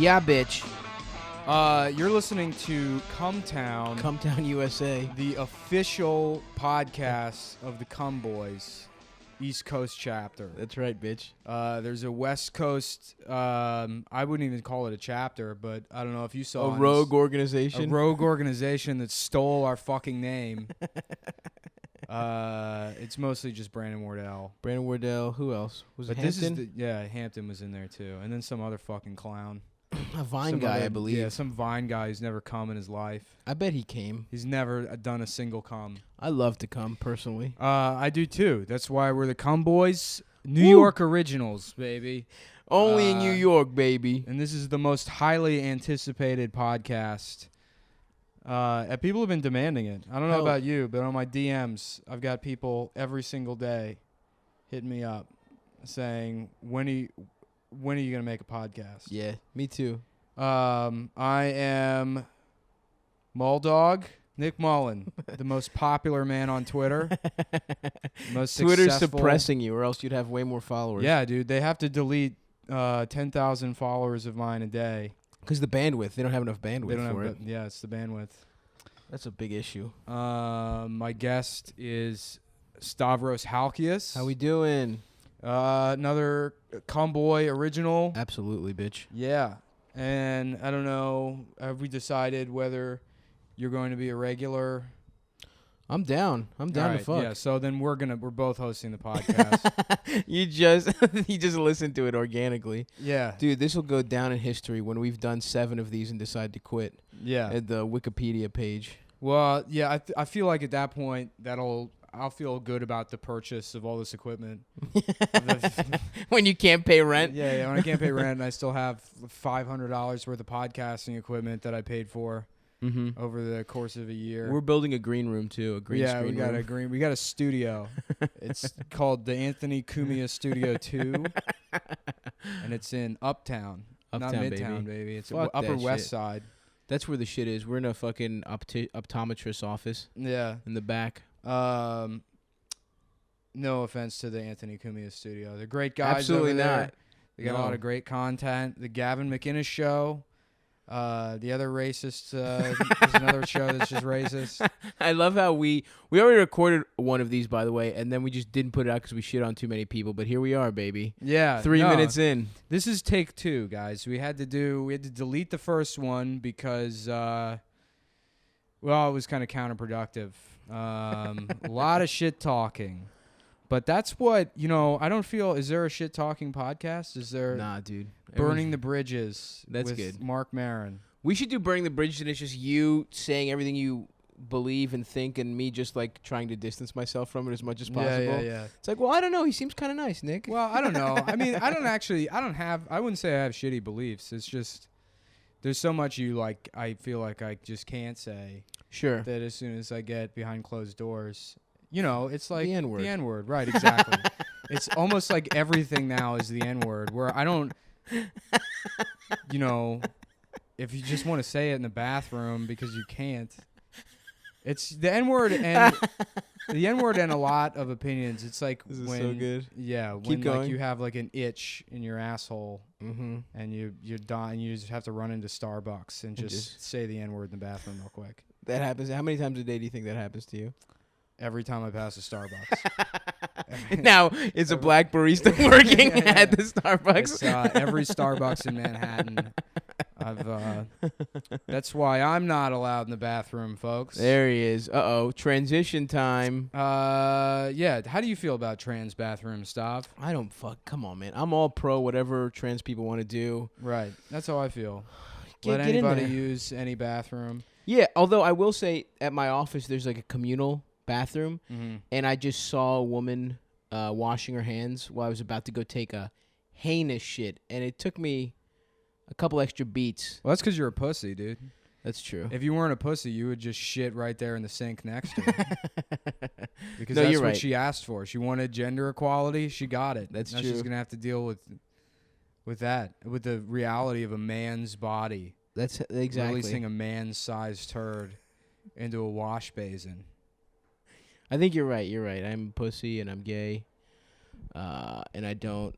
Yeah, bitch. You're listening to Cumtown, Cumtown, USA. the official podcast of the Cum Boys, East Coast chapter. That's right, bitch. There's a West Coast, I wouldn't even call it a chapter, but I don't know if you saw A rogue organization. A rogue organization that stole our fucking name. It's mostly just Brandon Wardell. Brandon Wardell. Who else? Was it But Hampton? Hampton was in there too. And then some other fucking clown. A Vine Some guy, other- I believe. Yeah, some Vine guy who's never come in his life. I bet he came. He's never done a single cum. I love to come, personally. I do too. That's why we're the Cum Boys, New Woo. York originals, baby. Only in New York, baby. And this is the most highly anticipated podcast. And people have been demanding it. I don't know Hell. about you, but on my DMs, I've got people every single day hitting me up saying, when are you going to make a podcast? Yeah, me too. I am Muldog, Nick Mullen, the most popular man on Twitter. Most Twitter's successful. suppressing you, or else you'd have way more followers. Yeah, dude. They have to delete 10,000 followers of mine a day. Because the bandwidth. They don't have enough bandwidth They don't for have it. Yeah, it's the bandwidth. That's a big issue. My guest is Stavros Halkias. How we doing? Another Cumboy original. Absolutely, bitch. Yeah. And I don't know, have we decided whether you're going to be a regular? I'm down. I'm down to fuck. Yeah, so then we're both hosting the podcast. you just listen to it organically. Yeah. Dude, this will go down in history when we've done 7 of these and decide to quit Yeah. at the Wikipedia page. Well, yeah, I feel like at that point I'll feel good about the purchase of all this equipment. When you can't pay rent. Yeah, when I can't pay rent and I still have $500 worth of podcasting equipment that I paid for over the course of a year. We're building a green room too, a green screen room. We got a studio. It's called the Anthony Cumia Studio 2, and it's in Uptown, not Midtown, baby. It's Fuck Upper that West shit. Side. That's where the shit is. We're in a fucking optometrist office Yeah. in the back. No offense to the Anthony Cumia Studio. They're great guys. Absolutely over there. not. They got a lot of great content. The Gavin McInnes Show. The other racist is another show that's just racist. I love how we already recorded one of these, by the way, and then we just didn't put it out because we shit on too many people. But here we are, baby. Yeah, 3 minutes in. This is take 2, guys. We had to delete the first one because it was kind of counterproductive. A lot of shit talking. But that's what, I don't feel, is there a shit talking podcast? Is there Nah, dude. Burning the Bridges That's with good. Mark Maron? We should do Burning the Bridges, and it's just you saying everything you believe and think, and me just like trying to distance myself from it as much as possible. Yeah. It's like, well, I don't know. He seems kind of nice, Nick. Well, I don't know. I mean, I wouldn't say I have shitty beliefs. It's just, there's so much I feel like I just can't say. Sure. That as soon as I get behind closed doors, it's like The N-word. The N-word, right, exactly. It's almost like everything now is the N-word, where I don't, if you just want to say it in the bathroom because you can't, it's the N-word and the N-word and a lot of opinions. It's like This is when, so good. Yeah, Keep when going. like you have like an itch in your asshole and you're dying, you just have to run into Starbucks and just say the N-word in the bathroom real quick. That happens. How many times a day do you think that happens to you? Every time I pass a Starbucks. Now, is a black barista working at the Starbucks? It's, every Starbucks in Manhattan. That's why I'm not allowed in the bathroom, folks. There he is. Uh-oh. Transition time. Yeah. How do you feel about trans bathrooms, Stav? I don't fuck. Come on, man. I'm all pro whatever trans people want to do. Right. That's how I feel. Get Let in anybody there. use any bathroom. Yeah, although I will say at my office there's like a communal bathroom, and I just saw a woman washing her hands while I was about to go take a heinous shit, and it took me a couple extra beats. Well, that's because you're a pussy, dude. That's true. If you weren't a pussy, you would just shit right there in the sink next to her. Because No, that's you're what right. she asked for. She wanted gender equality. She got it. That's now true. She's going to have to deal with that, with the reality of a man's body. That's exactly. Releasing a man-sized turd into a wash basin. I think you're right. You're right. I'm a pussy and I'm gay, and I don't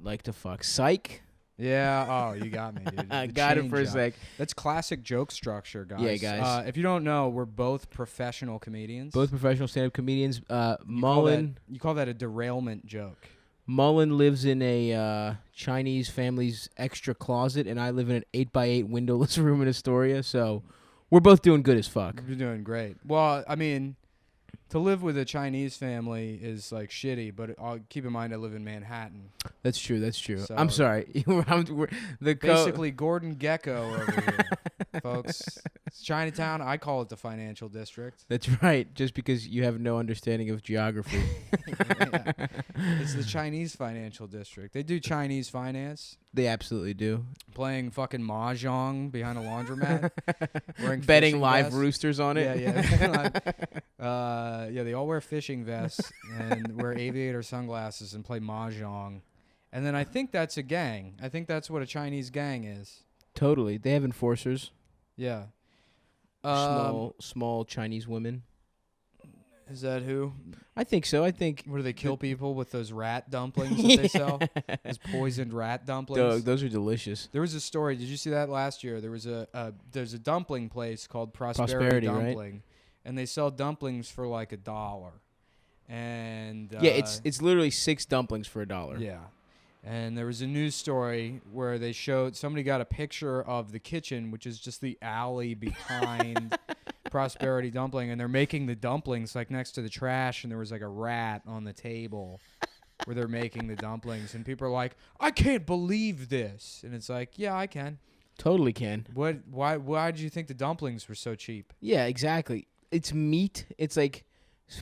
like to fuck. Psych. Yeah. Oh, you got me, dude. I The got it chain for a job. sec. That's classic joke structure, guys. Yeah, guys. If you don't know, we're both professional comedians. Both professional stand-up comedians. You call that a derailment joke. Mullen lives in a Chinese family's extra closet, and I live in an 8x8 windowless room in Astoria. So we're both doing good as fuck. You're doing great. Well, I mean, to live with a Chinese family is like shitty, but keep in mind I live in Manhattan. That's true. That's true. So- I'm sorry. Basically, Gordon Gecko over here, folks. It's Chinatown. I call it the financial district. That's right. Just because you have no understanding of geography. Yeah. It's the Chinese financial district. They do Chinese finance. They absolutely do. Playing fucking mahjong behind a laundromat. Wearing Betting fishing live vests. roosters on it. Yeah. Yeah, they all wear fishing vests and wear aviator sunglasses and play mahjong. And then I think that's a gang. I think that's what a Chinese gang is. Totally. They have enforcers. Yeah. Small Chinese women. Is that who? I think so. I think. Where do they kill people with those rat dumplings that they sell? Those poisoned rat dumplings. Those are delicious. There was a story. Did you see that last year? There's a dumpling place called Prosperity Dumpling, right? And they sell dumplings for like $1. And Yeah, it's literally 6 dumplings for $1. Yeah. And there was a news story where they showed somebody got a picture of the kitchen, which is just the alley behind Prosperity Dumpling, and they're making the dumplings like next to the trash, and there was like a rat on the table where they're making the dumplings, and people are like, "I can't believe this," and it's like, "Yeah, I can." Totally can. Why did you think the dumplings were so cheap? Yeah, exactly. It's meat. It's like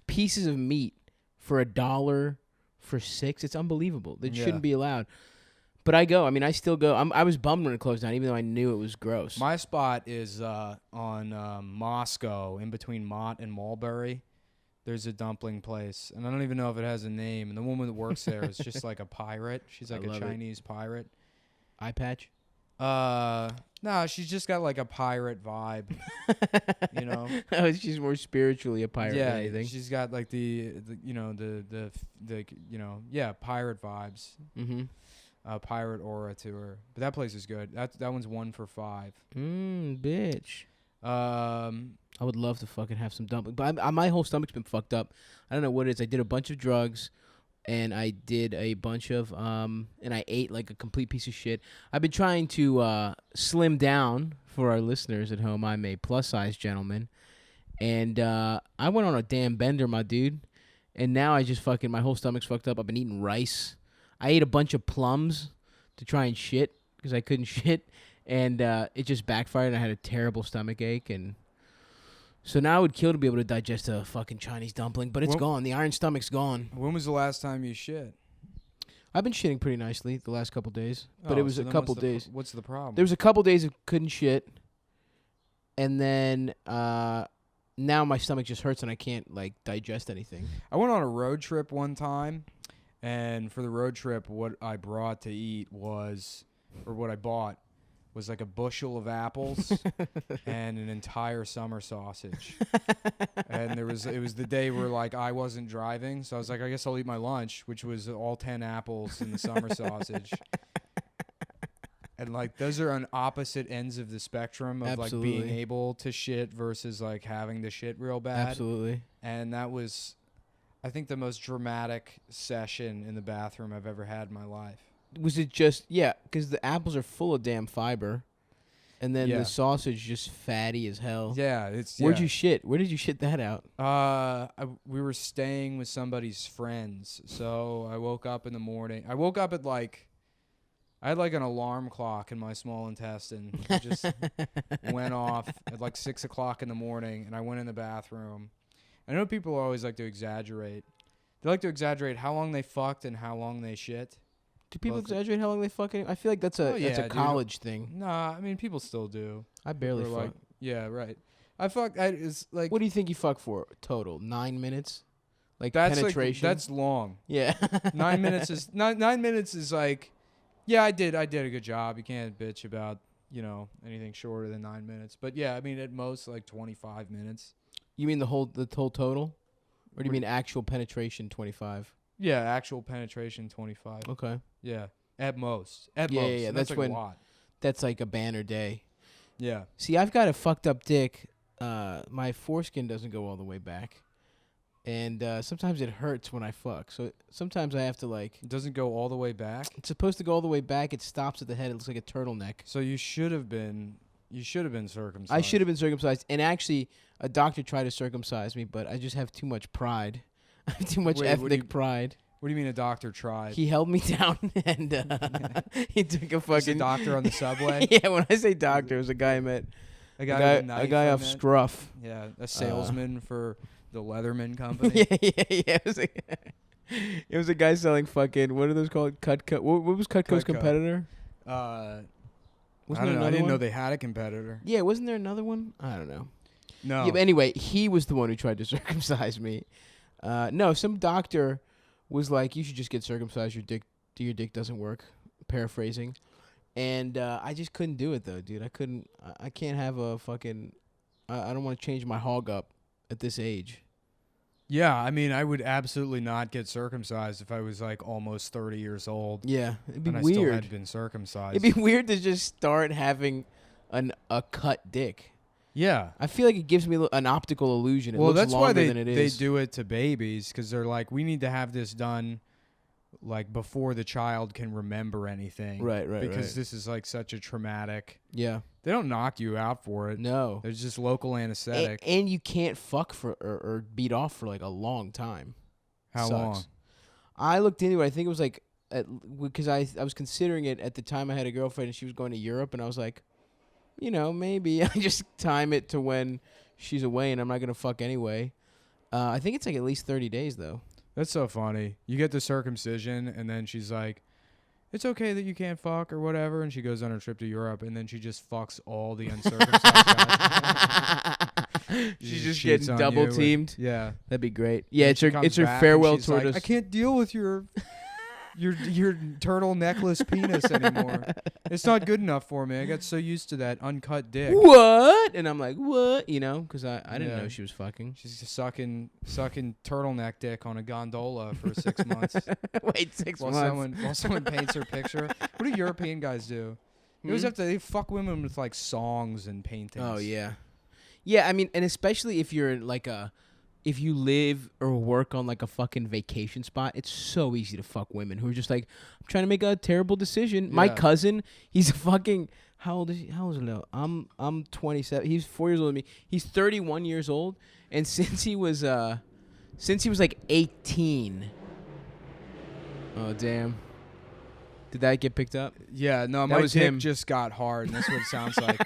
pieces of meat for $1 for 6. It's unbelievable. That shouldn't be allowed. But I go. I mean, I still go. I was bummed when it closed down, even though I knew it was gross. My spot is on Moscow, in between Mott and Mulberry. There's a dumpling place, and I don't even know if it has a name. And the woman that works there is just like a pirate. She's like a Chinese pirate. Eye patch? No, she's just got like a pirate vibe. You know? Oh, she's more spiritually a pirate than anything. She's got like the pirate vibes. Mm-hmm. Pirate aura to her. But that place is good. That one's 1 for $5. Bitch. I would love to fucking have some dumpling, but my whole stomach's been fucked up. I don't know what it is. I did a bunch of drugs, and I did a bunch of and I ate like a complete piece of shit. I've been trying to slim down for our listeners at home. I'm a plus size gentleman, and I went on a damn bender, my dude, and now I just fucking my whole stomach's fucked up. I've been eating rice. I ate a bunch of plums to try and shit because I couldn't shit, and it just backfired, and I had a terrible stomach ache, and so now I would kill to be able to digest a fucking Chinese dumpling, but it's gone. The iron stomach's gone. When was the last time you shit? I've been shitting pretty nicely the last couple days, but it was a couple days. What's the problem? There was a couple days of couldn't shit, and then now my stomach just hurts and I can't like digest anything. I went on a road trip one time, and for the road trip, what I brought to eat was, or what I bought, was like a bushel of apples and an entire summer sausage. And it was the day where like I wasn't driving, so I was like, I guess I'll eat my lunch, which was all 10 apples and the summer sausage. And like those are on opposite ends of the spectrum of like being able to shit versus like having to shit real bad. Absolutely. And that was, I think, the most dramatic session in the bathroom I've ever had in my life. Was it just because the apples are full of damn fiber, and then the sausage just fatty as hell. Yeah, Where'd you shit? Where did you shit that out? We were staying with somebody's friends, so I woke up in the morning. I woke up at like, I had like an alarm clock in my small intestine. It just went off at like 6 o'clock in the morning, and I went in the bathroom. I know people always like to exaggerate. They like to exaggerate how long they fucked and how long they shit. Do people exaggerate how long they fucking? I feel like that's a college thing. Nah, I mean people still do. I barely fuck. Like, yeah, right. It's like. What do you think you fuck for total? 9 minutes, like that's penetration. Like, that's long. Yeah. 9 minutes is 9 minutes is like, yeah, I did a good job. You can't bitch about anything shorter than 9 minutes. But yeah, I mean at most like 25 minutes. You mean the whole total, or do you mean actual penetration 25? Yeah, actual penetration 25. Okay. Yeah. At most. At Yeah, most. yeah, yeah. And That's like when- a lot. That's like a banner day. Yeah. See, I've got a fucked up dick. My foreskin doesn't go all the way back. And sometimes it hurts when I fuck. So sometimes I have to like... It doesn't go all the way back. It's supposed to go all the way back. It stops at the head. It looks like a turtleneck. So you should have been circumcised. I should have been circumcised. And actually, a doctor tried to circumcise me, but I just have too much pride. I have too much Wait, what do ethnic you- pride. What do you mean a doctor tried? He held me down and he took a Just a fucking... doctor on the subway? Yeah, when I say doctor, it was a guy I met. A guy with a knife a guy I off met? Scruff. Yeah, a salesman for the Leatherman company. yeah. It was a guy selling fucking, what are those called? Cutco. What was Cutco's Cutco. competitor? I Wasn't don't there know. I another didn't know one? they had a competitor. Yeah, wasn't there another one? I don't know. No. Yeah, but anyway, he was the one who tried to circumcise me. No, some doctor was like, you should just get circumcised. Your dick doesn't work. Paraphrasing. And I just couldn't do it though, dude. I can't have a fucking... I don't want to change my hog up at this age. Yeah, I mean, I would absolutely not get circumcised if I was like almost 30 years old. Yeah, it'd be and I still weird. had been circumcised. It'd be weird to just start having a cut dick. Yeah. I feel like it gives me an optical illusion. It Well, looks that's longer why than it is. they do it to babies, because they're like, we need to have this done like before the child can remember anything. Right, Because this is like such a traumatic. Yeah. They don't knock you out for it. No. There's just local anesthetic. And you can't fuck for or beat off for like a long time. How Sucks. long? I looked into it. I think it was like because I was considering it at the time. I had a girlfriend and she was going to Europe, and I was like, maybe I just time it to when she's away and I'm not gonna fuck anyway. I think it's like at least 30 days though. That's so funny. You get the circumcision, and then she's like, it's okay that you can't fuck or whatever, and she goes on her trip to Europe, and then she just fucks all the uncircumcised guys. She's just cheats getting on you double with- teamed. Yeah. That'd be great. Yeah, And it's she her comes back and farewell she's toward like, us. I can't deal with your turtle necklace penis anymore. It's not good enough for me. I got so used to that uncut dick. What? And I'm like, what? Because I didn't Yeah. know she was fucking. She's just sucking turtleneck dick on a gondola for 6 months. Wait, 6 while months. someone paints her picture. What do European guys do? They always they fuck women with like songs and paintings. Oh yeah, yeah. I mean, and especially if you're like if you live or work on like a fucking vacation spot, it's so easy to fuck women who are just like, I'm trying to make a terrible decision. My Yeah. cousin, he's a fucking how old is he? How old is he now? I'm 27. He's 4 years older than me. He's 31 years old, and since he was like 18. Oh damn. Did that get picked up? Yeah, no, That my was dick him. just got hard, and that's what it sounds like.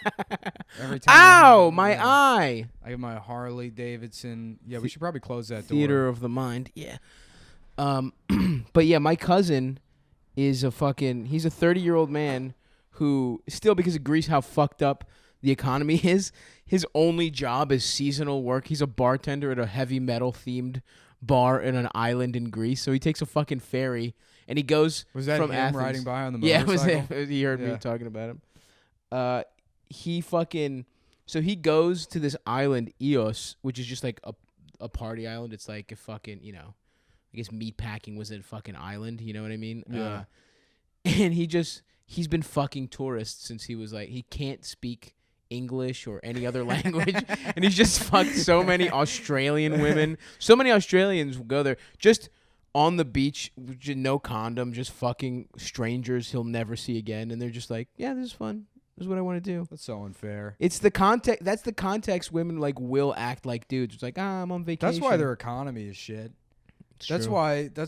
Every time. Ow, my eye. I have my Harley Davidson. Yeah, we should probably close that Theater door. of the mind. Yeah. But yeah, my cousin is he's a 30-year-old man who still, because of Greece, how fucked up the economy is, his only job is seasonal work. He's a bartender at a heavy metal themed bar in an island in Greece. So he takes a fucking ferry and he goes Was that from him Athens. riding by on the Yeah, motorcycle? he heard me Yeah. talking about him. So he goes to this island, Ios, which is just like a party island. It's like a fucking, I guess meatpacking was a fucking island. You know what I mean? Yeah. And he's been fucking tourists since he was like, he can't speak English or any other language. And he's just fucked so many Australian women. So many Australians will go there just on the beach, no condom, just fucking strangers he'll never see again. And they're just like, yeah, this is fun. This is what I want to do. That's so unfair. It's the context. That's the context women like will act like dudes. It's like, I'm on vacation. That's why their economy is shit. It's That's true.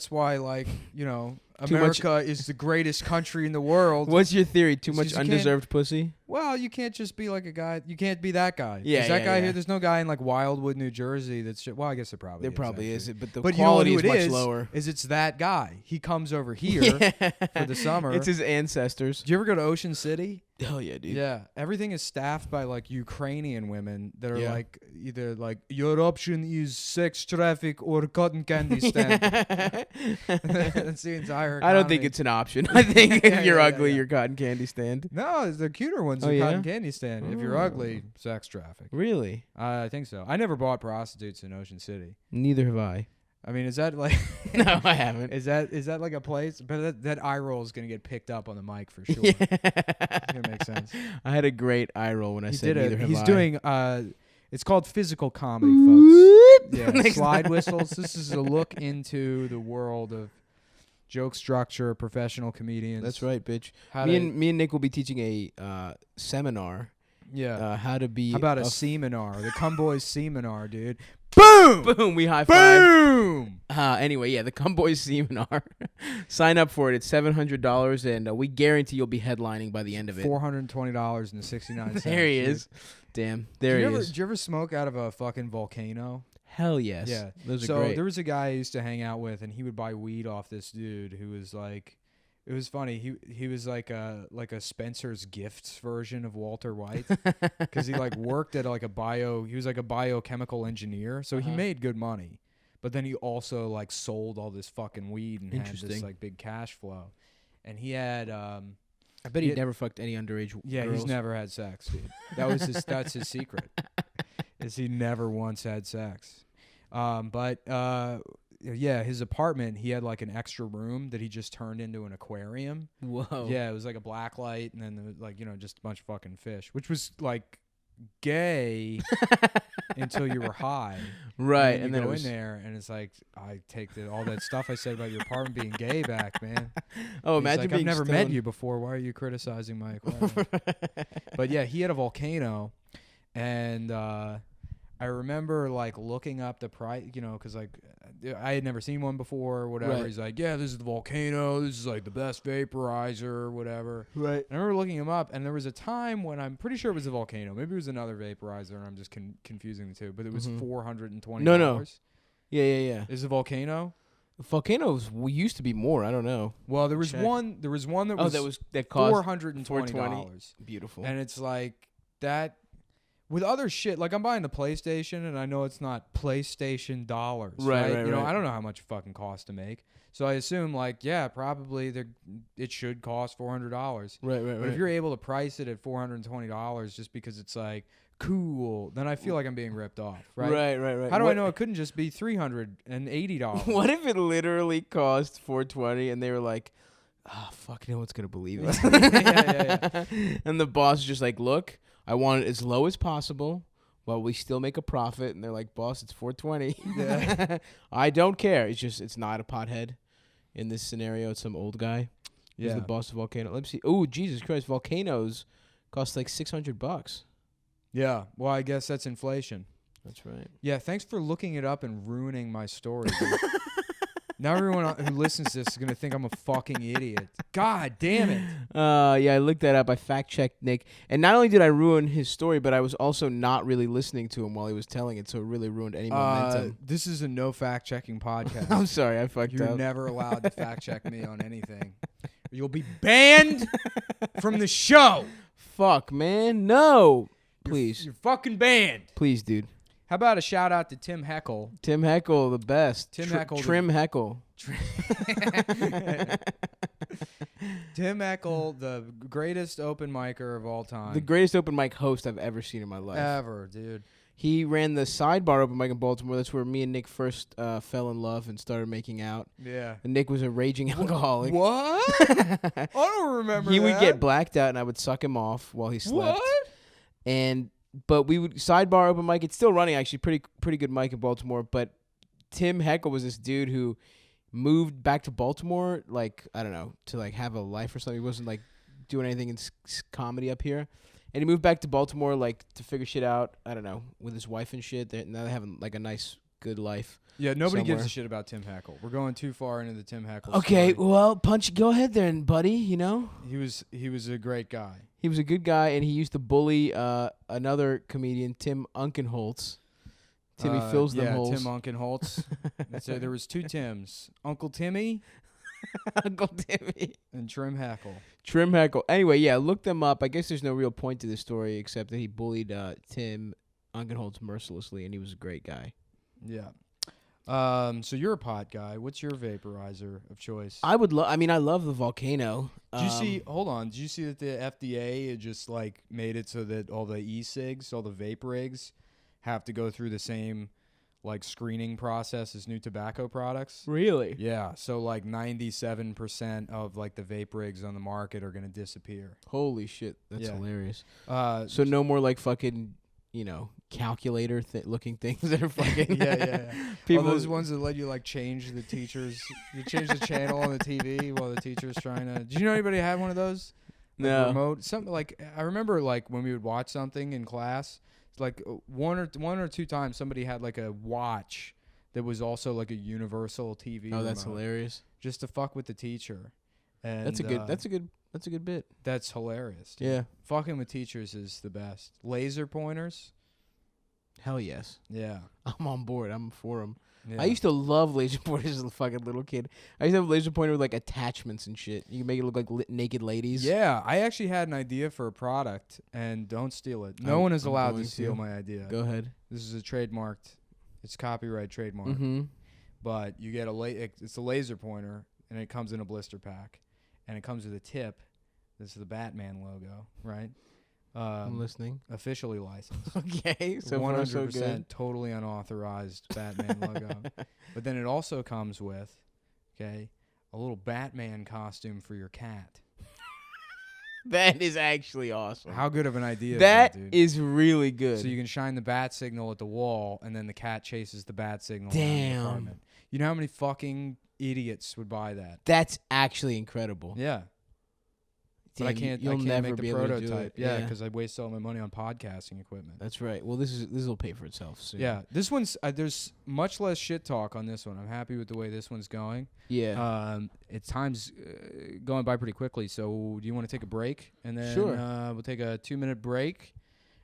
why, like, Too much- America is the greatest country in the world. What's your theory? Too It's much just you can't- undeserved pussy? Well, you can't just be like a guy. You can't be that guy. Yeah, Is that yeah, guy yeah. here? There's no guy in like Wildwood, New Jersey. That's well, I guess there probably There is, probably actually. is, but the But you know quality who is it much is? lower. Is it's that guy? He comes over here for the summer. It's his ancestors. Do you ever go to Ocean City? Hell yeah, dude. Yeah, everything is staffed by like Ukrainian women that are Yeah. like either like your option is sex traffic or cotton candy stand. That's the entire. I don't think economy. it's an option. I think Yeah, if you're yeah, ugly, yeah. you're cotton candy stand. No, the cuter ones Oh, are yeah? cotton candy stand. If you're Oh. ugly, sex traffic. Really? I think so. I never bought prostitutes in Ocean City. Neither have I. I mean, is that like? No, I haven't. Is that like a place? But that eye roll is gonna get picked up on the mic for sure. Yeah. It's gonna make sense. I had a great eye roll when I He said did neither it. have He's I. doing. It's called physical comedy, folks. Yeah, Next slide time. whistles. This is a look into the world of joke structure, professional comedians. That's right, bitch. How Me to- and Nick will be teaching a seminar. Yeah. How to be. How about a seminar? The Cum Boys seminar, dude. Boom! Boom! We high five. Boom! Anyway, yeah, the Cum Boys seminar. Sign up for it. It's $700, and we guarantee you'll be headlining by the end of it. $420.69. There he is. Damn, there he is. Did you ever smoke out of a fucking volcano? Hell yes. Yeah. Those are So great. there was a guy I used to hang out with, and he would buy weed off this dude who was like, it was funny. He was like a Spencer's Gifts version of Walter White, because he like worked at like he was like a biochemical engineer, so he made good money. But then he also like sold all this fucking weed and had this like big cash flow. And he had I bet he never fucked any underage girls. he's never had sex, dude. That's his secret. Is he never once had sex. Yeah, his apartment, he had like an extra room that he just turned into an aquarium. Whoa. Yeah, it was like a black light, and then there was like, just a bunch of fucking fish, which was like gay until you were high. Right. And then you go in there, and it's like, I take all that stuff I said about your apartment being gay back, man. Oh, He's imagine like, being I've never stoned. met you before. Why are you criticizing my aquarium? But yeah, he had a volcano, and I remember like looking up the price, because like I had never seen one before or whatever. Right. He's like, yeah, this is the volcano. This is like the best vaporizer or whatever. Right. And I remember looking him up, and there was a time when I'm pretty sure it was a volcano. Maybe it was another vaporizer, and I'm just confusing the two. But it was $420. No. Yeah. Is a volcano? Volcanoes used to be more. I don't know. Well, there was Check. one. There was one that was that cost $420. Beautiful. And it's like that. With other shit, like I'm buying the PlayStation, and I know it's not PlayStation dollars, right? Right. I don't know how much it fucking costs to make, so I assume like, yeah, probably it should cost $400. Right. But if you're able to price it at $420 just because it's like cool, then I feel like I'm being ripped off, right? Right. How do I know it couldn't just be $380? What if it literally cost $420 and they were like, "Ah, fuck, no one's gonna believe us." Yeah. And the boss is just like, "Look, I want it as low as possible, while we still make a profit." And they're like, "Boss, it's $420." Yeah. I don't care. It's not a pothead. In this scenario, it's some old guy. He's Yeah. the boss of Volcano. Let me see. Oh, Jesus Christ! Volcanoes cost like $600. Yeah. Well, I guess that's inflation. That's right. Yeah, thanks for looking it up and ruining my story. Dude. Now everyone who listens to this is going to think I'm a fucking idiot. God damn it. Yeah, I looked that up. I fact-checked Nick. And not only did I ruin his story, but I was also not really listening to him while he was telling it, so it really ruined any momentum. This is a no fact-checking podcast. I'm sorry, I fucked You're up. never allowed to fact-check me on anything. You'll be banned from the show. Fuck, man. No. Please. You're fucking banned. Please, dude. How about a shout-out to Tim Heckle? Tim Heckle, the best. Tim Heckle, Trim Heckle. Tim Heckle, the greatest open micer of all time. The greatest open mic host I've ever seen in my life. Ever, dude. He ran the Sidebar open mic in Baltimore. That's where me and Nick first fell in love and started making out. Yeah. And Nick was a raging alcoholic. What? I don't remember He that. would get blacked out, and I would suck him off while he slept. What? But we would Sidebar open mic. It's still running, actually. Pretty good mic in Baltimore. But Tim Heckle was this dude who moved back to Baltimore, like, I don't know, to like have a life or something. He wasn't like doing anything in comedy up here. And he moved back to Baltimore, like, to figure shit out, I don't know, with his wife and shit. Now they're having like a nice, good life. Yeah, nobody gives somewhere. a shit about Tim Heckle. We're going too far into the Tim Heckle Okay, story. well, go ahead then, buddy, you know? He was a great guy. He was a good guy, and he used to bully another comedian, Tim Unkenholtz. Timmy fills them holes. Tim Unkenholtz. So there was two Tims, Uncle Timmy Uncle Timmy. and Trim Heckle. Trim Heckle. Anyway, yeah, look them up. I guess there's no real point to this story except that he bullied Tim Unkenholtz mercilessly, and he was a great guy. Yeah. So you're a pot guy. What's your vaporizer of choice? I love the Volcano. Did you see? Hold on. Did you see that the FDA had just like made it so that all the e-cigs, all the vape rigs, have to go through the same like screening process is new tobacco products. Really? Yeah, so like 97% of like the vape rigs on the market are gonna disappear. Holy shit, that's hilarious. So no more like fucking, calculator looking things that are fucking. yeah. People, those ones that let you like change the teachers, you change the channel on the TV while the teacher's trying to. Did you know anybody had one of those? Like no. Remote. Something like I remember like when we would watch something in class, like one or two times somebody had like a watch that was also like a universal TV. Oh, that's hilarious. Just to fuck with the teacher. And That's a good bit. That's hilarious. Dude. Yeah. Fucking with teachers is the best. Laser pointers. Hell yes. Yeah. I'm on board. I'm for them. Yeah. I used to love laser pointers as a fucking little kid. I used to have a laser pointer with like attachments and shit. You can make it look like naked ladies. Yeah, I actually had an idea for a product, and don't steal it. No one is allowed to steal my idea. Go ahead. This is a trademarked. It's copyright trademark. Mm-hmm. But you get it's a laser pointer, and it comes in a blister pack, and it comes with a tip. This is the Batman logo, right? I'm listening. Officially licensed. Okay, so 100% totally unauthorized Batman logo. But then it also comes with, a little Batman costume for your cat. That is actually awesome. How good of an idea that is that, dude? Is really good. So you can shine the bat signal at the wall, and then the cat chases the bat signal around Damn. the apartment. You know how many fucking idiots would buy that? That's actually incredible. Yeah. But Damn, I can't never make the be able to do prototype. it. Yeah, because I waste all my money on podcasting equipment. That's right. Well, this will pay for itself soon. Yeah, this one's there's much less shit talk on this one. I'm happy with the way this one's going. Yeah. It's time's going by pretty quickly. So do you want to take a break? And then sure. We'll take a 2-minute break,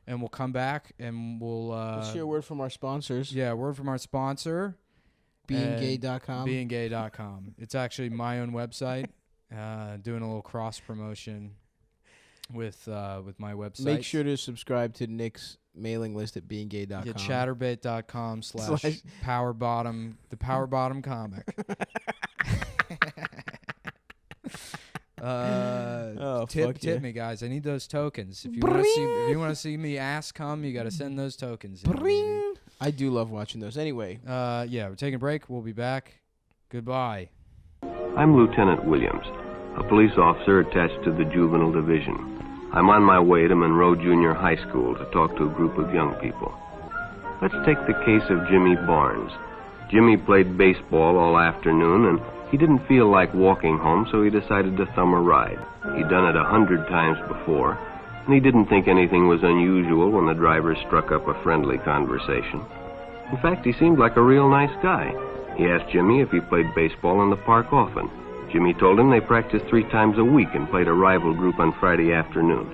and we'll come back and we'll. Let's hear a word from our sponsors. Yeah, word from our sponsor. beinggay.com. Beinggay.com. It's actually my own website. Doing a little cross promotion with my website. Make sure to subscribe to Nick's mailing list at beinggay.com. Yeah, chatterbait.com/powerbottom, the Power Bottom comic. Tip me, guys. I need those tokens. If you want to see me ass come, you got to send those tokens. In, I do love watching those. Anyway. Yeah, we're taking a break. We'll be back. Goodbye. I'm Lieutenant Williams, a police officer attached to the Juvenile Division. I'm on my way to Monroe Junior High School to talk to a group of young people. Let's take the case of Jimmy Barnes. Jimmy played baseball all afternoon, and he didn't feel like walking home, so he decided to thumb a ride. He'd done it 100 times before, and he didn't think anything was unusual when the driver struck up a friendly conversation. In fact, he seemed like a real nice guy. He asked Jimmy if he played baseball in the park often. Jimmy told him they practiced 3 times a week and played a rival group on Friday afternoon.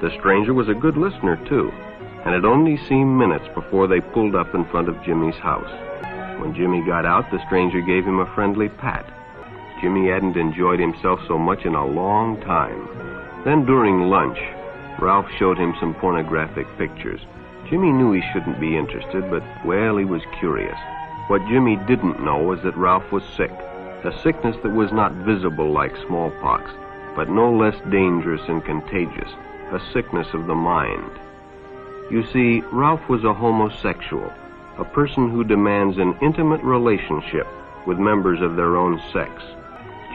The stranger was a good listener, too, and it only seemed minutes before they pulled up in front of Jimmy's house. When Jimmy got out, the stranger gave him a friendly pat. Jimmy hadn't enjoyed himself so much in a long time. Then during lunch, Ralph showed him some pornographic pictures. Jimmy knew he shouldn't be interested, but, well, he was curious. What Jimmy didn't know was that Ralph was sick, a sickness that was not visible like smallpox, but no less dangerous and contagious, a sickness of the mind. You see, Ralph was a homosexual, a person who demands an intimate relationship with members of their own sex.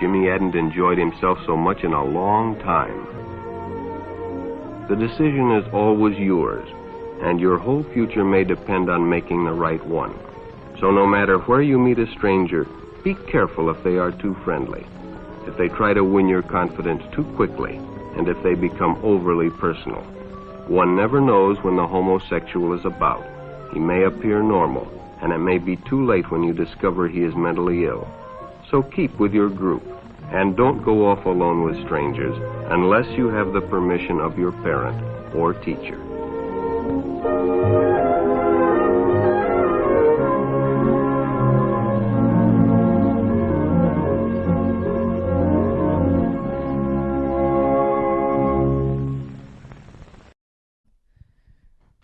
Jimmy hadn't enjoyed himself so much in a long time. The decision is always yours, and your whole future may depend on making the right one. So no matter where you meet a stranger, be careful if they are too friendly, if they try to win your confidence too quickly, and if they become overly personal. One never knows when the homosexual is about. He may appear normal, and it may be too late when you discover he is mentally ill. So keep with your group, and don't go off alone with strangers unless you have the permission of your parent or teacher.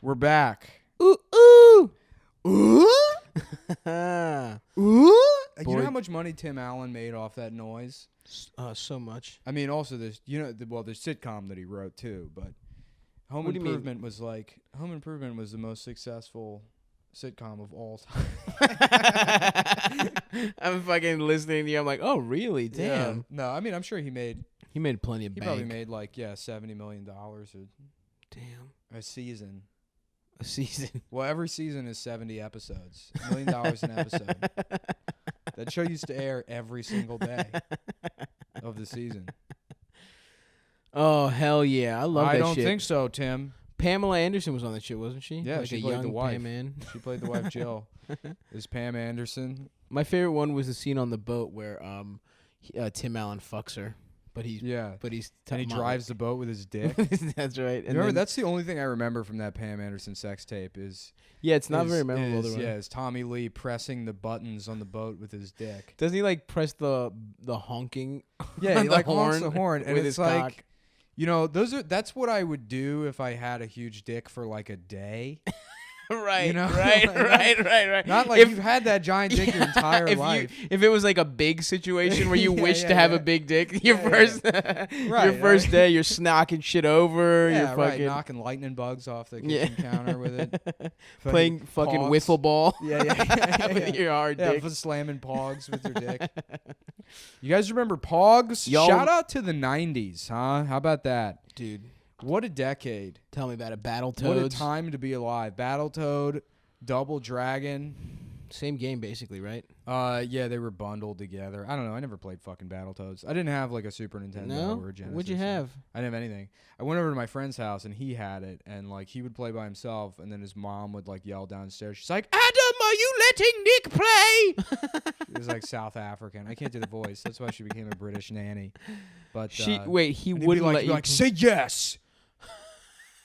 We're back. Ooh, ooh. Ooh? Ooh? You know how much money Tim Allen made off that noise? So much. I mean, also there's there's sitcom that he wrote too, but Home Improvement was the most successful sitcom of all time. I'm fucking listening to you. I'm like, oh, really? Damn. Yeah. No, I mean, I'm sure he made plenty of He bank. probably made like $70 million Damn. a season. A season. Well, every season is 70 episodes. $1 million an episode. That show used to air every single day of the season. Oh, hell yeah. I love that I shit. don't think so, Tim. Pamela Anderson was on that shit, wasn't she? Yeah, like she a played young the wife. Pam Ann. She played the wife, Jill. Is Pam Anderson? My favorite one was the scene on the boat where Tim Allen fucks her. But he's And he drives the boat with his dick. That's right. And Remember, then, that's the only thing I remember from that Pam Anderson sex tape is it's not very memorable. is Tommy Lee pressing the buttons on the boat with his dick. Doesn't he like press the honking? Yeah, on he the like honks horn the horn, and with it's his like, cock? you know, that's what I would do if I had a huge dick for like a day. Right, You know? right. Not like you've had that giant dick your entire life. If it was like a big situation where you wish to have a big dick, your first day, you're snocking shit over. Yeah, you're right. fucking Knocking lightning bugs off the kitchen counter with it. playing fucking Pogs. wiffle ball. Yeah. With your hard dick. Slamming pogs with your dick. You guys remember pogs? Y'all- Shout out to the 90s, huh? How about that? Dude, What a decade. tell me about it. Battletoads. What a time to be alive. Battletoad, Double Dragon. Same game, basically, right? Yeah, they were bundled together. I don't know. I never played fucking Battletoads. I didn't have like a Super Nintendo No? or a Genesis. What'd you have? I didn't have anything. I went over to my friend's house and he had it, and like he would play by himself, and then his mom would like yell downstairs. She's like, "Adam, are you letting Nick play?" It was like South African. I can't do the voice. That's why she became a British nanny. But He and wouldn't he'd be let you. like, say yes.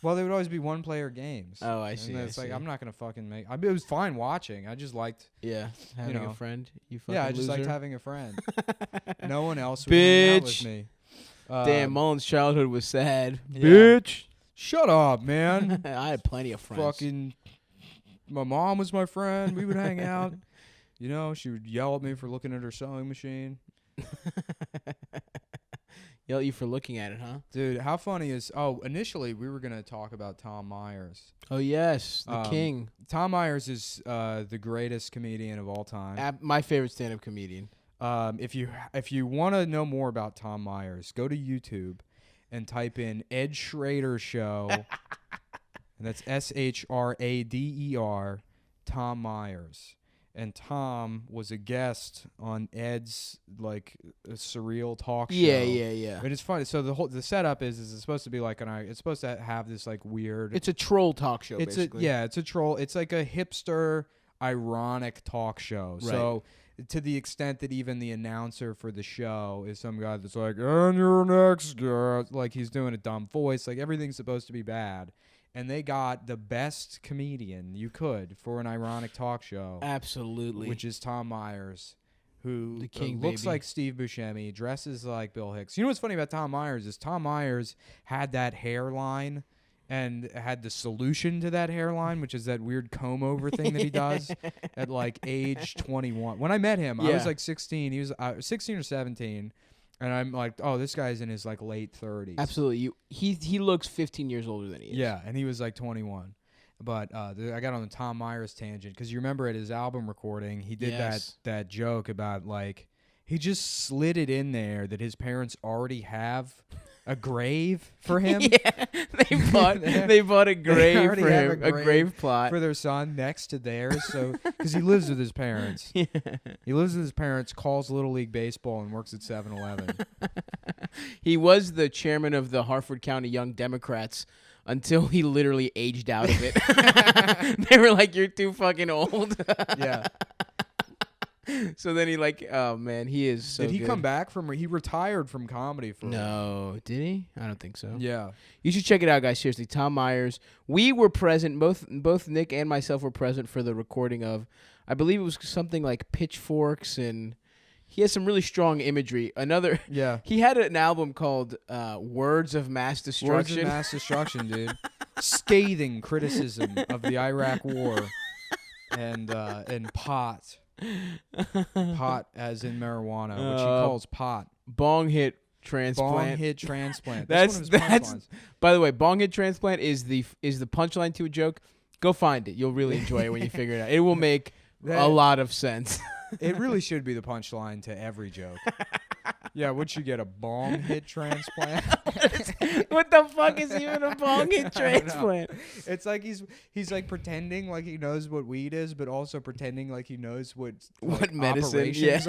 Well, they would always be one-player games. Oh, I see. And I it's like see. I'm not gonna fucking make. I mean, it was fine watching. I just liked. Yeah, having know. a friend. You fucking Yeah, I just loser. liked having a friend. No one else would hang out with Bitch. me. Damn, Mullen's childhood was sad. yeah. Bitch. Shut up, man. I had plenty of friends. Fucking, my mom was my friend. We would hang out. You know, she would yell at me for looking at her sewing machine. Yell at you for looking at it, huh? Dude, how funny is... Oh, initially, we were going to talk about Tom Myers. Oh, yes. The king. Tom Myers is the greatest comedian of all time. My favorite stand-up comedian. If you want to know more about Tom Myers, go to YouTube and type in Ed Schrader Show. And that's SHRADER, Tom Myers. And Tom was a guest on Ed's like a surreal talk show. Yeah. And it's funny. So the setup is it's supposed to be like it's supposed to have this like weird. It's a troll talk show, It's basically. it's a troll. It's like a hipster, ironic talk show. Right. So to the extent that even the announcer for the show is some guy that's like, and your next guest, like he's doing a dumb voice, like everything's supposed to be bad. And they got the best comedian you could for an ironic talk show. Absolutely. Which is Tom Myers, who The king, looks baby. like Steve Buscemi, dresses like Bill Hicks. You know what's funny about Tom Myers is Tom Myers had that hairline and had the solution to that hairline, which is that weird comb over thing that he does at like age 21. When I met him, I was Yeah. like 16. He was 16 or 17. And I'm like, oh, this guy's in his like late 30s. Absolutely. He looks 15 years older than he is. Yeah, and he was like 21. But I got on the Tom Myers tangent because you remember at his album recording, he did Yes. that joke about like he just slid it in there that his parents already have a grave for him. Yeah. They bought a grave already for have him, a a grave grave plot. for their son next to theirs. So because he lives with his parents. Yeah. He lives with his parents, calls Little League Baseball, and works at 7-Eleven. He was the chairman of the Harford County Young Democrats until he literally aged out of it. They were like, "You're too fucking old." Yeah. So then he oh man, he is so Did he good. come back from? He retired from comedy for. No, did he? I don't think so. Yeah. You should check it out, guys. Seriously, Tom Myers. We were present. Both Nick and myself were present for the recording of, I believe it was something like pitchforks, and he has some really strong imagery. Yeah. He had an album called Words of Mass Destruction. Words of mass destruction, dude. Scathing criticism of the Iraq War and pot. Pot as in marijuana, which he calls pot. Bong hit transplant. Bong hit transplant. That's one of his punchlines. By the way, bong hit transplant is the punchline to a joke. Go find it. You'll really enjoy it when you figure it out. It will make a lot of sense. It really should be the punchline to every joke. Yeah, would you get a bong hit transplant? What the fuck is even a bong hit transplant? It's like he's like pretending like he knows what weed is, but also pretending like he knows what medicine operations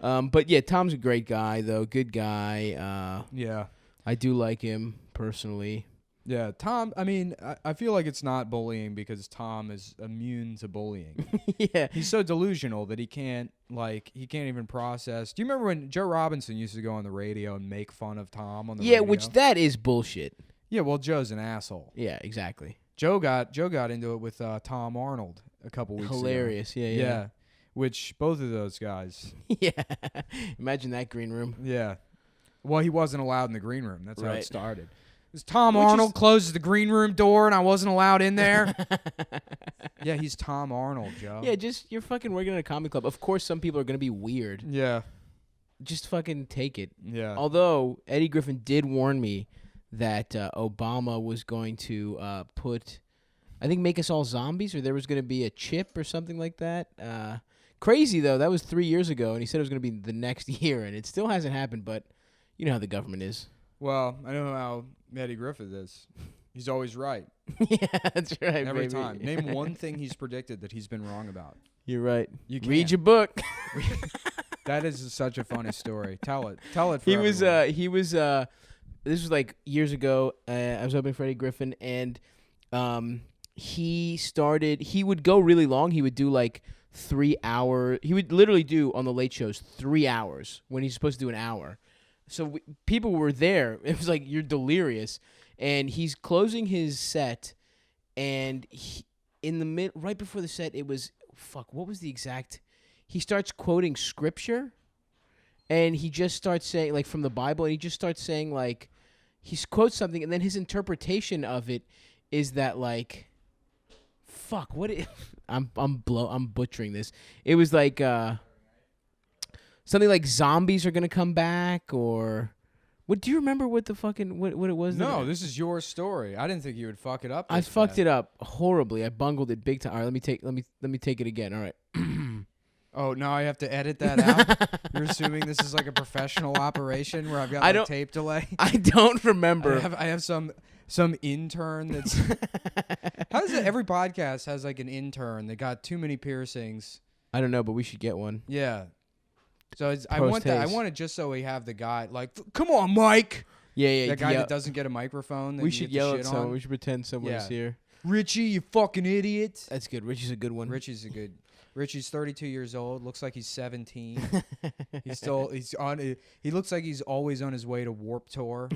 are. But yeah, Tom's a great guy though. Good guy. Yeah. I do like him personally. Yeah, Tom, I mean, I feel like it's not bullying because Tom is immune to bullying. Yeah. He's so delusional that he can't even process. Do you remember when Joe Robinson used to go on the radio and make fun of Tom on the radio? Yeah, which that is bullshit. Yeah, well, Joe's an asshole. Yeah, exactly. Joe got into it with Tom Arnold a couple weeks ago. Hilarious, yeah. Which both of those guys. Yeah. Imagine that green room. Yeah. Well, he wasn't allowed in the green room. That's how Right. it started. Tom Arnold closes the green room door and I wasn't allowed in there. Yeah, he's Tom Arnold, Joe. Yeah, just you're fucking working at a comedy club. Of course, some people are gonna be weird. Yeah. Just fucking take it. Yeah. Although Eddie Griffin did warn me that Obama was going to make us all zombies, or there was going to be a chip or something like that. Crazy though. That was 3 years ago, and he said it was going to be the next year, and it still hasn't happened. But you know how the government is. Well, I know how Eddie Griffith is. He's always right. Yeah, that's right. Every baby. time. Name one thing he's predicted that he's been wrong about. You're right. You read your book. That is such a funny story. Tell it. Tell it. For He was. everyone. This was like years ago. I was opening for Eddie Griffin, and he would go really long. He would do like 3 hour. He would literally do on the late shows 3 hours when he's supposed to do an hour. So people were there. It was like, you're delirious. And he's closing his set, and right before the set, it was what was the exact? He starts quoting scripture, and he just starts saying like from the Bible, and he just starts saying like he quotes something, and then his interpretation of it is that like I'm butchering this. It was like something like zombies are gonna come back, or what? Do you remember what the fucking what it was? No, this is your story. I didn't think you would fuck it up. I fucked it up horribly. I bungled it big time. All right, let me take it again. All right. Oh, now I have to edit that out? You're assuming this is like a professional operation where I've got like tape delay? I don't remember. I have some intern that's... How does it... Every podcast has like an intern that got too many piercings. I don't know, but we should get one. Yeah. So I want it just so we have the guy like, come on, Mike. Yeah. That guy that doesn't get a microphone. That we should yell at someone. On. We should pretend someone's here. Richie, you fucking idiot. That's good. Richie's a good one. Richie's 32 years old. Looks like he's 17. He looks like he's always on his way to Warped Tour.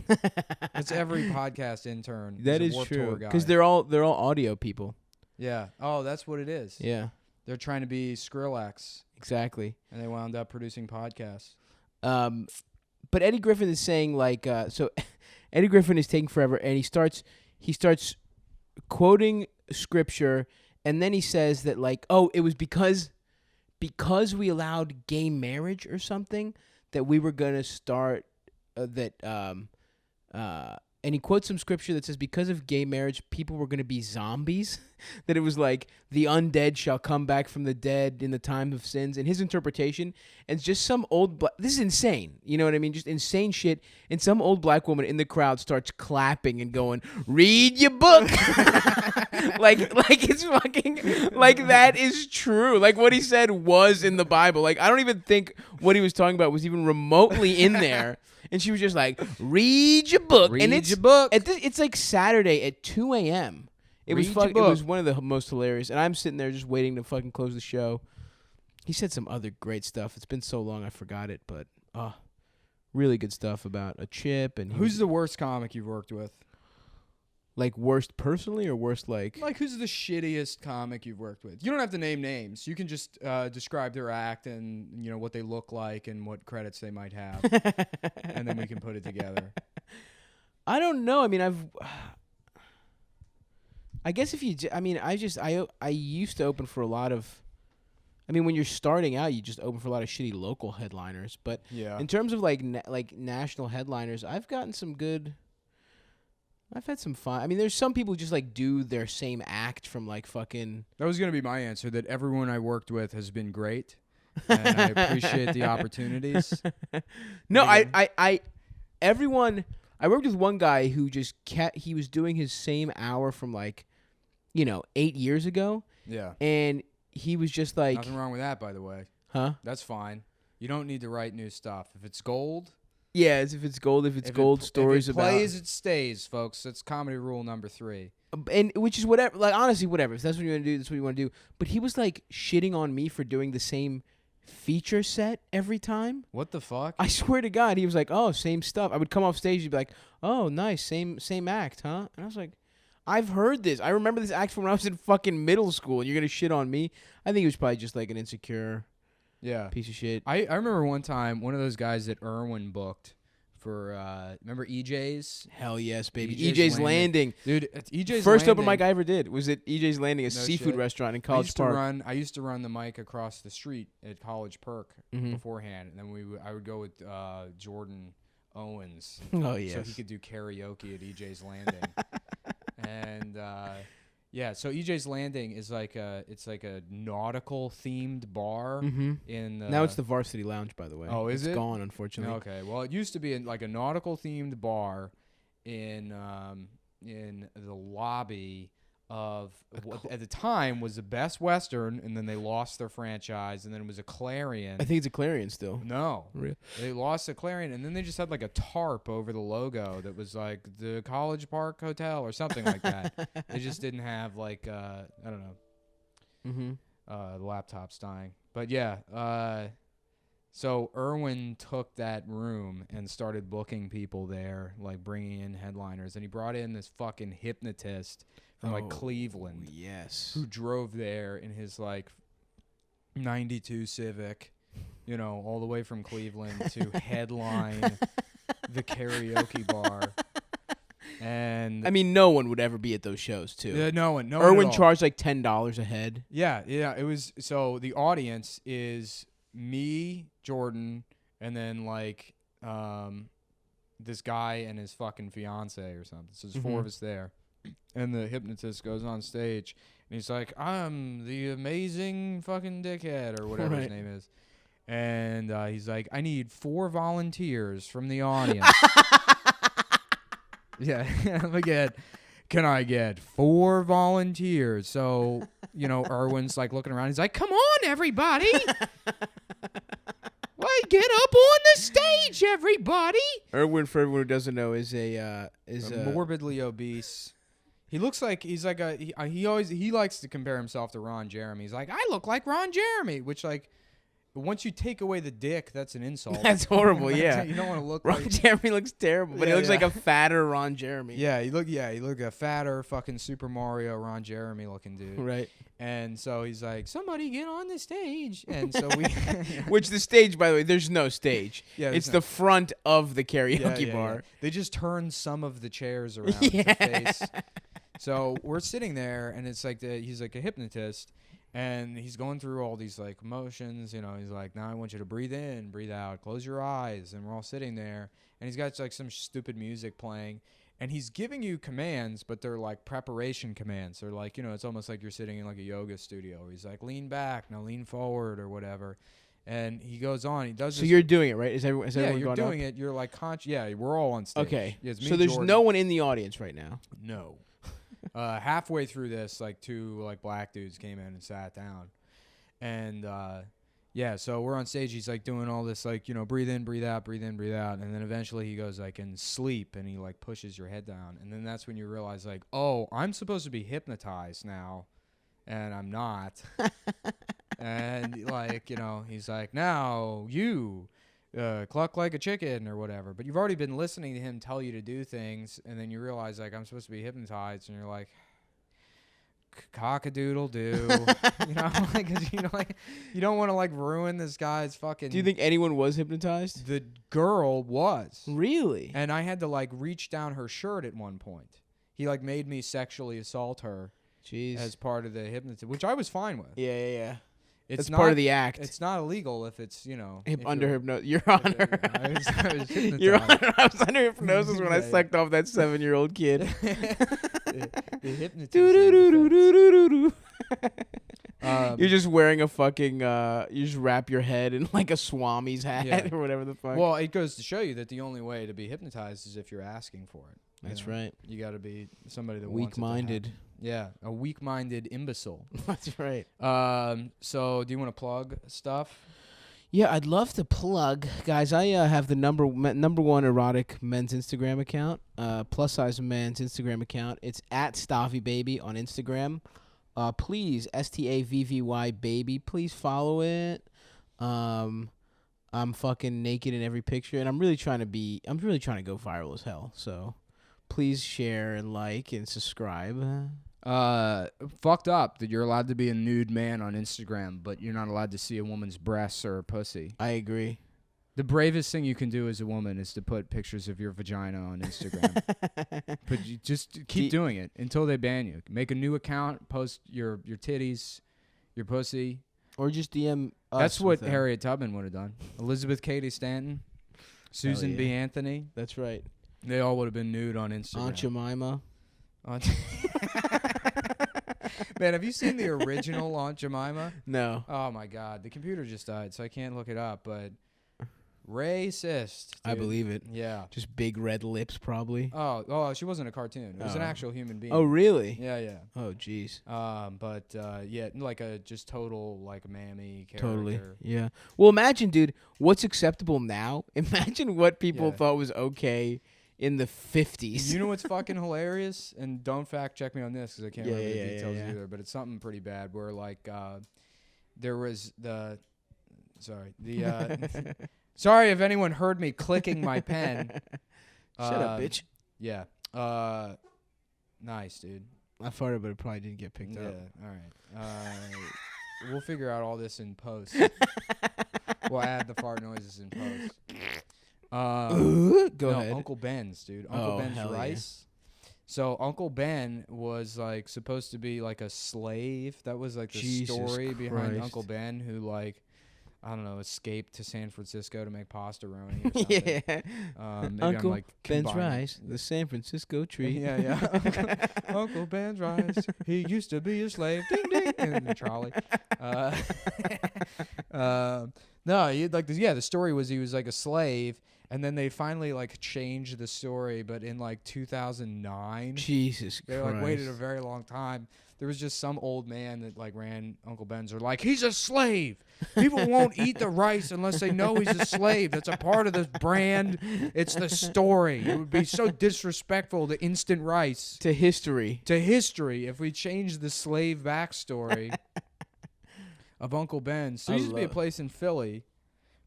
That's every podcast intern. That is true. Because they're all audio people. Yeah. Oh, that's what it is. Yeah. They're trying to be Skrillex. Exactly. And they wound up producing podcasts. But Eddie Griffin is saying like so. Eddie Griffin is taking forever, and he starts quoting scripture. And then he says that, like, oh, it was because we allowed gay marriage or something that we were going to start and he quotes some scripture that says because of gay marriage, people were going to be zombies, that it was like the undead shall come back from the dead in the time of sins. And his interpretation, and it's just some old this is insane. You know what I mean? Just insane shit. And some old black woman in the crowd starts clapping and going, read your book. like it's fucking, like that is true. Like what he said was in the Bible. Like I don't even think what he was talking about was even remotely in there. And she was just like, read your book. Read your book. It's like Saturday at 2 a.m. It was one of the most hilarious. And I'm sitting there just waiting to fucking close the show. He said some other great stuff. It's been so long I forgot it. But really good stuff about a chip. And who's the worst comic you've worked with? Like worst personally or worst like who's the shittiest comic you've worked with? You don't have to name names. You can just describe their act and you know what they look like and what credits they might have, and then we can put it together. I don't know. I mean, I guess if you, I used to open for a lot of. I mean, when you're starting out, you just open for a lot of shitty local headliners. But yeah, in terms of like national headliners, I've gotten some good. I've had some fun. I mean, there's some people who just like do their same act from like fucking. That was gonna be my answer. That everyone I worked with has been great, and I appreciate the opportunities. No, everyone. I worked with one guy who just he was doing his same hour from like, 8 years ago. Yeah. And he was just like. Nothing wrong with that, by the way. Huh? That's fine. You don't need to write new stuff. If it's gold. Yeah, as if it's gold. If it's gold, stories about. If it plays, it stays, folks. That's comedy rule number 3. And which is whatever. Like honestly, whatever. If that's what you want to do, that's what you want to do. But he was like shitting on me for doing the same feature set every time. What the fuck? I swear to God, he was like, "Oh, same stuff." I would come off stage, he'd be like, "Oh, nice, same act, huh?" And I was like, "I've heard this. I remember this act from when I was in fucking middle school, and you're gonna shit on me." I think he was probably just like an insecure, piece of shit. I remember one time one of those guys that Irwin booked for remember EJ's? Hell yes, baby. EJ's Landing. Dude, EJ's First Landing. open mic I ever did was at EJ's Landing, a seafood restaurant in College Park. I used to run the mic across the street at College Park beforehand, and then I would go with Jordan Owens. Oh yes. So he could do karaoke at EJ's Landing. And so EJ's Landing is like a nautical themed bar in now it's the Varsity Lounge, by the way. Oh, is it? It's gone, unfortunately. Okay. Well, it used to be like a nautical themed bar in the lobby of what at the time was the Best Western, and then they lost their franchise, and then it was a Clarion. I think it's a Clarion still. No. Really? They lost the Clarion, and then they just had like a tarp over the logo that was like the College Park Hotel or something like that. They just didn't have like I don't know. The laptop's dying. But yeah, so Irwin took that room and started booking people there, like bringing in headliners, and he brought in this fucking hypnotist from like Cleveland. Yes. Who drove there in his like 92 Civic, all the way from Cleveland to headline the karaoke bar. And I mean, no one would ever be at those shows too. Yeah, no one. Irwin charged like $10 a head. Yeah. It was so the audience is me, Jordan, and then like this guy and his fucking fiance or something. So there's 4 of us there. And the hypnotist goes on stage, and he's like, "I'm the amazing fucking dickhead," or whatever his name is. And he's like, "I need 4 volunteers from the audience." Yeah, can I get 4 volunteers? So, Irwin's like looking around. He's like, "Come on, everybody. Why, get up on the stage, everybody." Irwin, for everyone who doesn't know, is a morbidly obese. He looks like he likes to compare himself to Ron Jeremy. He's like, "I look like Ron Jeremy," which like once you take away the dick, that's an insult. That's horrible. Yeah, you don't want to look. Ron Jeremy looks terrible, but he looks like a fatter Ron Jeremy. Yeah, you look a fatter fucking Super Mario Ron Jeremy looking dude. Right. And so he's like, "Somebody get on the stage." And so we, which the stage, by the way, there's no stage. Yeah, it's the front of the karaoke bar. Yeah. They just turn some of the chairs around to face. So we're sitting there, and it's like he's like a hypnotist, and he's going through all these like motions. He's like, "Now I want you to breathe in, breathe out, close your eyes," and we're all sitting there, and he's got like some stupid music playing, and he's giving you commands, but they're like preparation commands. They're like, it's almost like you're sitting in like a yoga studio. He's like, "Lean back, now lean forward," or whatever. And he goes on. He does. So you're doing it, right? Is everyone you're doing it. You're like Yeah, we're all on stage. Okay. Yeah, so there's Jordan. no one in the audience right now. No. Halfway through this, like 2 like black dudes came in and sat down, and so we're on stage. He's like doing all this like breathe in, breathe out, breathe in, breathe out, and then eventually he goes like and sleep, and he like pushes your head down, and then that's when you realize like, oh, I'm supposed to be hypnotized now, and I'm not, and like he's like, now you. Cluck like a chicken or whatever, but you've already been listening to him tell you to do things, and then you realize like I'm supposed to be hypnotized, and you're like, cock-a-doodle-doo. Like you don't want to like ruin this guy's fucking. Do you think anyone was hypnotized? The girl was. Really? And I had to like reach down her shirt at one point. He like made me sexually assault her. Jeez. As part of the hypnotism, which I was fine with. Yeah. It's That's part of the act. It's not illegal if it's, you know. Under hypnosis. Your Honor. I was Your hypnotized. Honor, I was under hypnosis when I Yeah, yeah. sucked off that 7-year-old kid. The hypnotism. Do-do-do-do-do-do-do. Um, You're just wearing a fucking, you just wrap your head in like a Swami's hat Yeah. or whatever the fuck. Well, it goes to show you that the only way to be hypnotized is if you're asking for it. That's know? right. You got to be somebody that wants it to Weak-minded. happen. Yeah, a weak-minded imbecile. That's right. So do you want to plug stuff? Yeah, I'd love to plug, guys. I have the number one erotic men's Instagram account, plus size men's Instagram account. It's at Stavvy Baby on Instagram. Please, STAVVY Baby. Please follow it. I'm fucking naked in every picture, and I'm really trying to go viral as hell. So, please share and like and subscribe. Fucked up that you're allowed to be a nude man on Instagram, but you're not allowed to see a woman's breasts or pussy. I agree. The bravest thing you can do as a woman is to put pictures of your vagina on Instagram. But you just keep doing it until they ban you. Make a new account, post your titties, your pussy. Or just DM us. That's what with Harriet Tubman would have done. Elizabeth Cady Stanton, Susan B. yeah. Anthony. That's right. They all would have been nude on Instagram. Aunt Jemima. Man, have you seen the original Aunt Jemima? No. Oh, my God. The computer just died, so I can't look it up, but racist. I dude. believe it. Yeah. Just big red lips, probably. Oh, she wasn't a cartoon. It was an Oh. actual human being. Oh, really? Yeah, yeah. Oh, jeez. But yeah, like a just total like mammy character. Totally. Yeah. Well, imagine, dude, what's acceptable now? Imagine what people Yeah. thought was okay in the 50s. You know what's fucking hilarious? And don't fact check me on this because I can't remember the details either. But it's something pretty bad where like there was the sorry if anyone heard me clicking my pen. Shut up, bitch. Yeah. Nice, dude. I farted, but it probably didn't get picked Yeah. up. All right. We'll figure out all this in post. We'll add the fart noises in post. Go ahead. Uncle Ben's, dude. Uncle Oh, Ben's hell yeah. rice. So Uncle Ben was like supposed to be like a slave. That was like the Jesus story behind Christ. Uncle Ben, who like I don't know, escaped to San Francisco to make pastaroni or something. Yeah. Maybe Uncle I'm like Ben's combining- rice, the San Francisco tree. Yeah, yeah. Uncle Ben's rice. He used to be a slave. Ding ding. In the trolley. No, the story was he was like a slave, and then they finally like changed the story, but in like 2009, Jesus they Christ. like waited a very long time. There was just some old man that like ran Uncle Ben's, or like he's a slave. People won't eat the rice unless they know he's a slave. That's a part of the brand. It's the story. It would be so disrespectful to instant rice. To history. To history if we changed the slave backstory of Uncle Ben's. So there used to be a place in Philly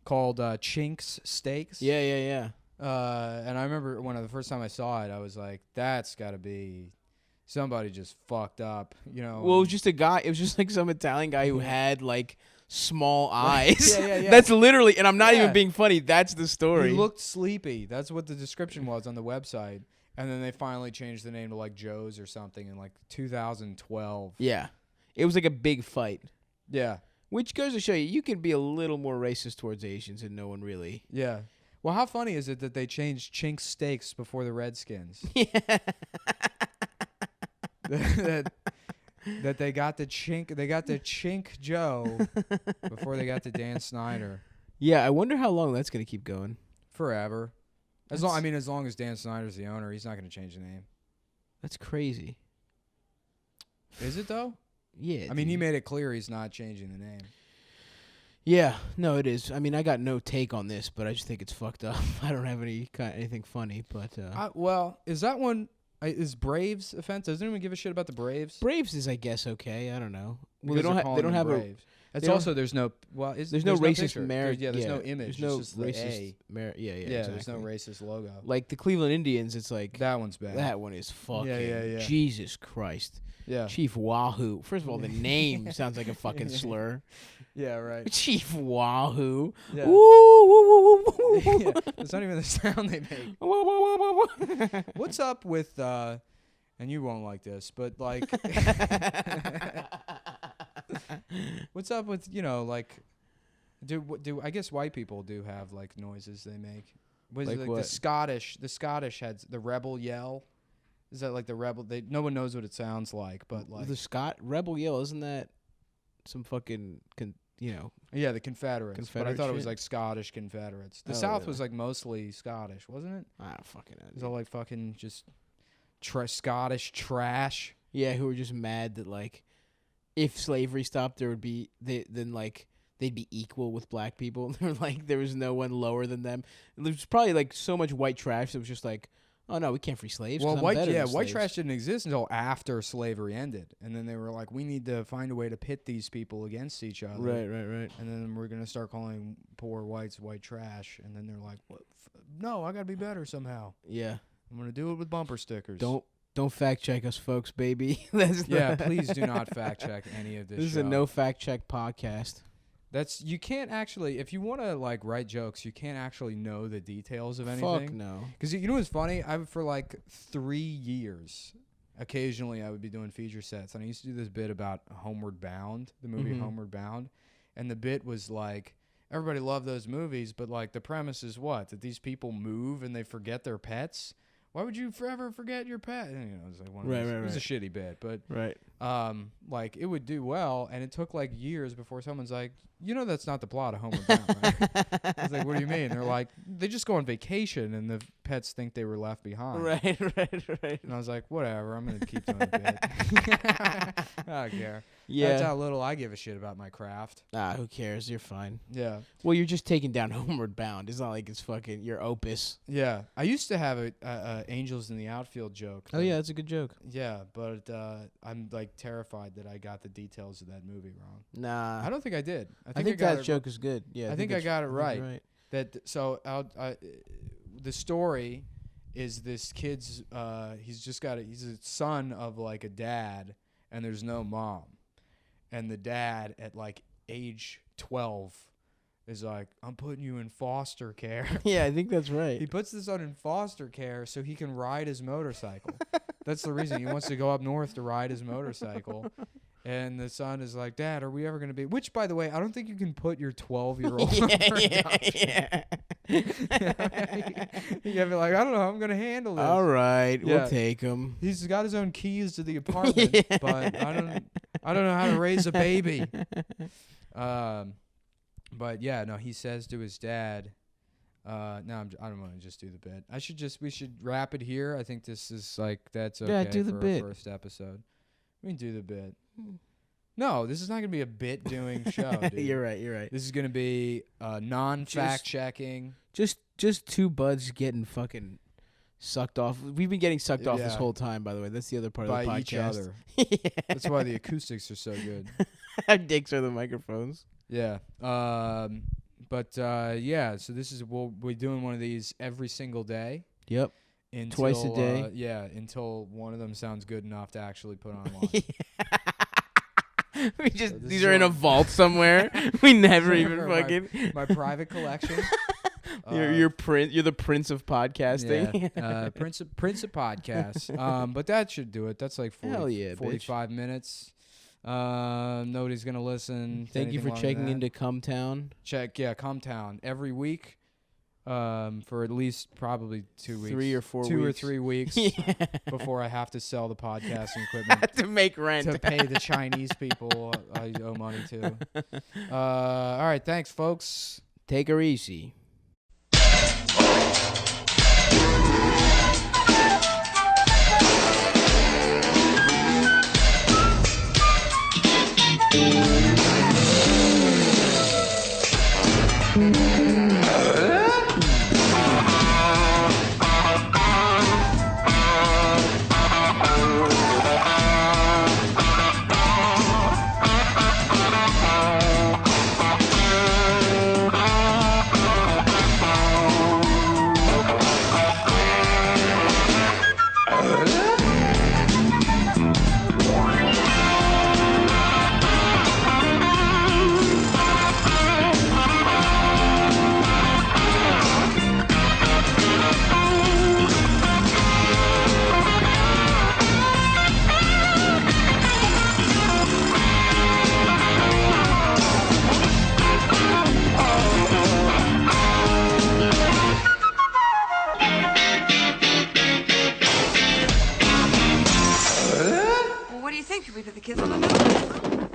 called Chink's Steaks. Yeah, yeah, And I remember when the first time I saw it, I was like, that's got to be somebody just fucked up, you know. Well, it was just a guy. It was just like some Italian guy who had like small eyes. Yeah. That's literally, and I'm not Yeah. even being funny. That's the story. He looked sleepy. That's what the description was on the website. And then they finally changed the name to like Joe's or something in like 2012. Yeah. It was like a big fight. Yeah. Which goes to show you can be a little more racist towards Asians and no one really. Yeah. Well, how funny is it that they changed Chink's Steaks before the Redskins? Yeah. that they got the Chink Joe before they got the Dan Snyder. Yeah, I wonder how long that's going to keep going. Forever. As long as Dan Snyder's the owner, he's not going to change the name. That's crazy. Is it though? Yeah. I mean, he dude. made it clear he's not changing the name. Yeah, no, it is. I mean, I got no take on this, but I just think it's fucked up. I don't have anything funny, but Well, is that one? Is Braves offensive? Does anyone give a shit about the Braves? Braves is, I guess, okay. I don't know. Well, Because they don't have a. Braves. It's they don't- also there's no There's no racist picture. merit. There's no image. There's no it's just the racist A. merit. Yeah, Yeah, exactly. there's no racist logo. Like the Cleveland Indians, it's like That one's bad. that one is fucking. yeah. Jesus Christ. Yeah. Chief Wahoo. First of all, the name sounds like a fucking slur. Yeah, right. Chief Wahoo. Yeah. Ooh, woo, woo, woo, woo. Yeah, it's not even the sound they make. Woo, woo, woo, woo. What's up with and you won't like this, but like What's up with, like, do I guess white people do have like noises they make? Was Like it like what? The Scottish had the rebel yell. Is that like the rebel? No one knows what it sounds like, but like the rebel yell, isn't that some fucking yeah, the Confederates. But I Confederate thought it was shit? like Scottish Confederates. The Oh, South really? was like mostly Scottish, wasn't it? I don't fucking know. It was all like fucking just Scottish trash. Yeah, who were just mad that like if slavery stopped, there would be they'd be equal with black people. They're like there was no one lower than them. There's probably like so much white trash that was just like, oh no, we can't free slaves. Well, 'cause I'm better than white slaves. trash didn't exist until after slavery ended, and then they were like, we need to find a way to pit these people against each other. Right. And then we're gonna start calling poor whites white trash, and then they're like, what? No, I gotta be better somehow. Yeah. I'm gonna do it with bumper stickers. Don't fact check us, folks, baby. That's Yeah, please do not fact check any of this. This is a no fact check podcast. You can't actually, if you want to like write jokes, you can't actually know the details of anything. Fuck no. Because you know what's funny? For like 3 years, occasionally I would be doing feature sets, and I used to do this bit about Homeward Bound, the movie Homeward Bound, and the bit was like, everybody loved those movies, but like the premise is what? That these people move and they forget their pets. Why would you forever forget your pet? And, it was like one of those, it was a shitty bit, but Right. like it would do well, and it took like years before someone's like, that's not the plot of Homeward Bound, right? I was like, what do you mean? They're like, they just go on vacation, and the pets think they were left behind. Right. And I was like, whatever, I'm gonna keep doing the bit. I don't care. Yeah. That's how little I give a shit about my craft. Who cares? You're fine. Yeah. Well, you're just taking down Homeward Bound. It's not like it's fucking your opus. Yeah. I used to have a Angels in the Outfield joke. Oh yeah, that's a good joke. Yeah, but I'm like terrified that I got the details of that movie wrong. Nah. I don't think I did. I think got that it joke is good. Yeah. I think I got it right. Right. The story is this kid's he's a son of like a dad, and there's no mom, and the dad at like age 12 is like, I'm putting you in foster care. Yeah, I think that's right. He puts the son in foster care so he can ride his motorcycle. That's the reason he wants to go up north to ride his motorcycle. And the son is like, Dad, are we ever going to be... Which, by the way, I don't think you can put your 12-year-old yeah. You gotta be like, I don't know how I'm going to handle this. All right, Yeah. we'll take him. He's got his own keys to the apartment, but I don't know how to raise a baby. But yeah, no, he says to his dad... I don't want to just do the bit. We should wrap it here. I think this is like, that's okay. Yeah, do the for bit. Our first episode. We can do the bit. No, this is not going to be a bit doing show, dude. You're right. This is going to be non-fact checking. Just two buds getting fucking sucked off. We've been getting sucked off this Yeah. whole time, by the way. That's the other part of the By podcast. each other. Yeah. That's why the acoustics are so good. Our dicks are the microphones. Yeah. Yeah, so we'll be doing one of these every single day. Yep. Until, Twice a day. Until one of them sounds good enough to actually put online. We just So this these is are in a all- vault somewhere. We never even For fucking. my private collection. You're the prince of podcasting. Yeah, Prince of podcasts. But that should do it. That's like 40, Hell yeah, 45 minutes. Nobody's gonna listen. to Thank you anything for longer checking than that. into Cumtown. Cumtown every week. For at least probably 2 weeks. 3 or 4 2 or weeks. 3 weeks Yeah. before I have to sell the podcasting equipment To make rent. to pay the Chinese people I owe money to. All right, thanks, folks. Take her easy. do you think? Should we put the kids on the news?